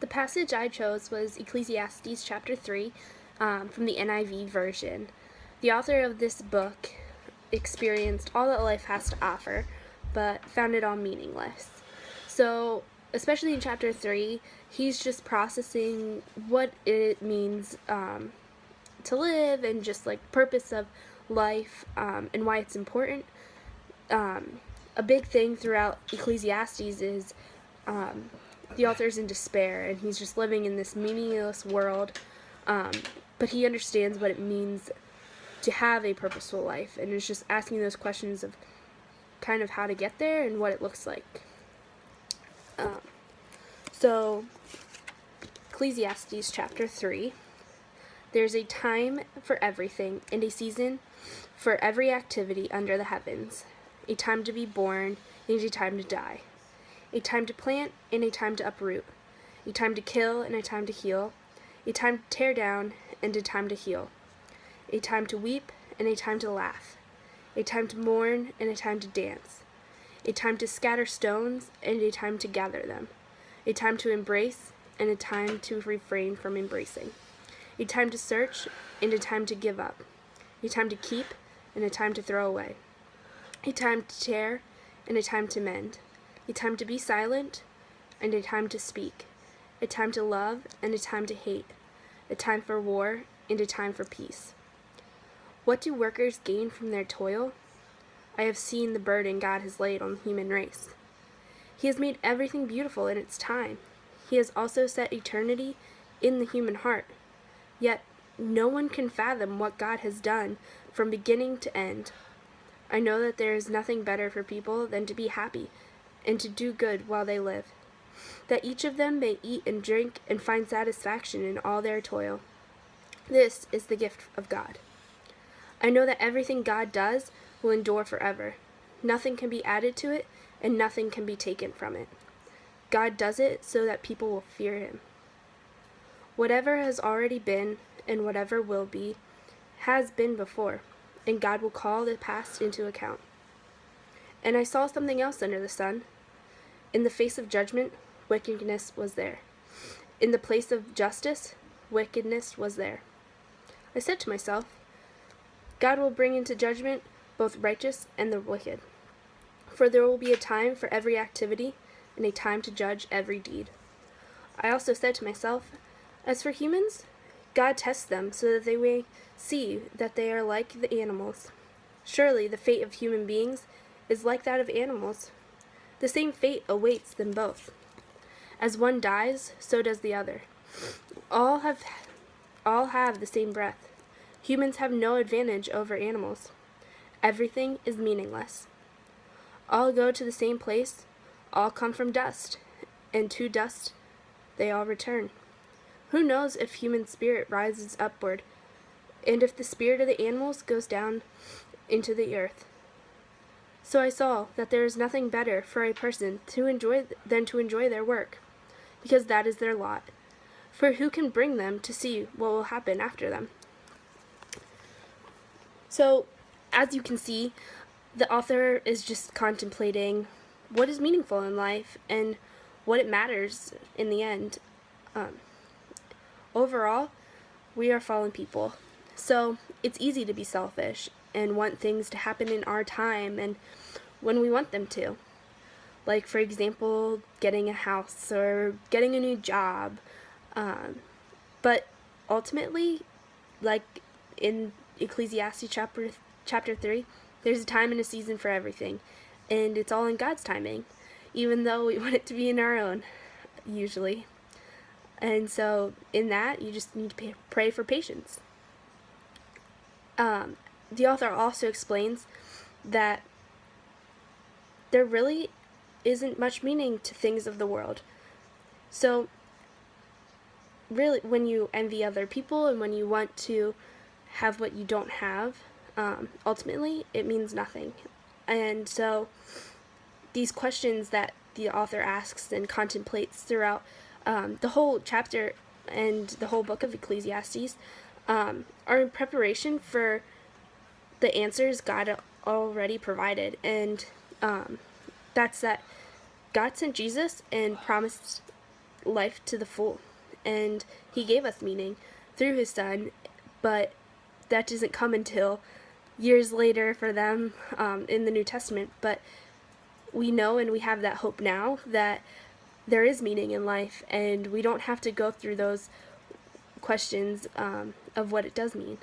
The passage I chose was Ecclesiastes chapter 3 from the NIV version. The author of this book experienced all that life has to offer, but found it all meaningless. So, especially in chapter 3, he's just processing what it means to live and just like purpose of life and why it's important. A big thing throughout Ecclesiastes is the author's in despair and he's just living in this meaningless world, but he understands what it means to have a purposeful life and is just asking those questions of kind of how to get there and what it looks like. So Ecclesiastes chapter 3, there's a time for everything and a season for every activity under the heavens, a time to be born and a time to die, a time to plant and a time to uproot, a time to kill and a time to heal, a time to tear down and a time to heal, a time to weep and a time to laugh, a time to mourn and a time to dance, a time to scatter stones and a time to gather them, a time to embrace and a time to refrain from embracing, a time to search and a time to give up, a time to keep and a time to throw away, a time to tear and a time to mend, a time to be silent and a time to speak, a time to love and a time to hate, a time for war and a time for peace. What do workers gain from their toil? I have seen the burden God has laid on the human race. He has made everything beautiful in its time. He has also set eternity in the human heart. Yet no one can fathom what God has done from beginning to end. I know that there is nothing better for people than to be happy and to do good while they live, that each of them may eat and drink and find satisfaction in all their toil. This is the gift of God. I know that everything God does will endure forever. Nothing can be added to it, and nothing can be taken from it. God does it so that people will fear him. Whatever has already been, and whatever will be, has been before, and God will call the past into account. And I saw something else under the sun. In the face of judgment, wickedness was there. In the place of justice, wickedness was there. I said to myself, God will bring into judgment both righteous and the wicked. For there will be a time for every activity and a time to judge every deed. I also said to myself, as for humans, God tests them so that they may see that they are like the animals. Surely the fate of human beings is like that of animals. The same fate awaits them both. As one dies, so does the other. All have the same breath. Humans have no advantage over animals. Everything is meaningless. All go to the same place, all come from dust, and to dust they all return. Who knows if human spirit rises upward, and if the spirit of the animals goes down into the earth? So I saw that there is nothing better for a person than to enjoy their work, because that is their lot. For who can bring them to see what will happen after them? So, as you can see, the author is just contemplating what is meaningful in life and what it matters in the end. Overall, we are fallen people, so it's easy to be selfish and want things to happen in our time and when we want them to. Like, for example, getting a house or getting a new job. But ultimately, like in Ecclesiastes chapter 3, there's a time and a season for everything, and it's all in God's timing, even though we want it to be in our own, usually. And so in that, you just need to pray for patience. The author also explains that there really isn't much meaning to things of the world. So really, when you envy other people and when you want to have what you don't have, ultimately it means nothing. And so these questions that the author asks and contemplates throughout the whole chapter and the whole book of Ecclesiastes are in preparation for the answers God already provided. And that's that God sent Jesus and promised life to the full. And he gave us meaning through his son, but that doesn't come until years later for them in the New Testament. But we know and we have that hope now that there is meaning in life, and we don't have to go through those questions of what it does mean.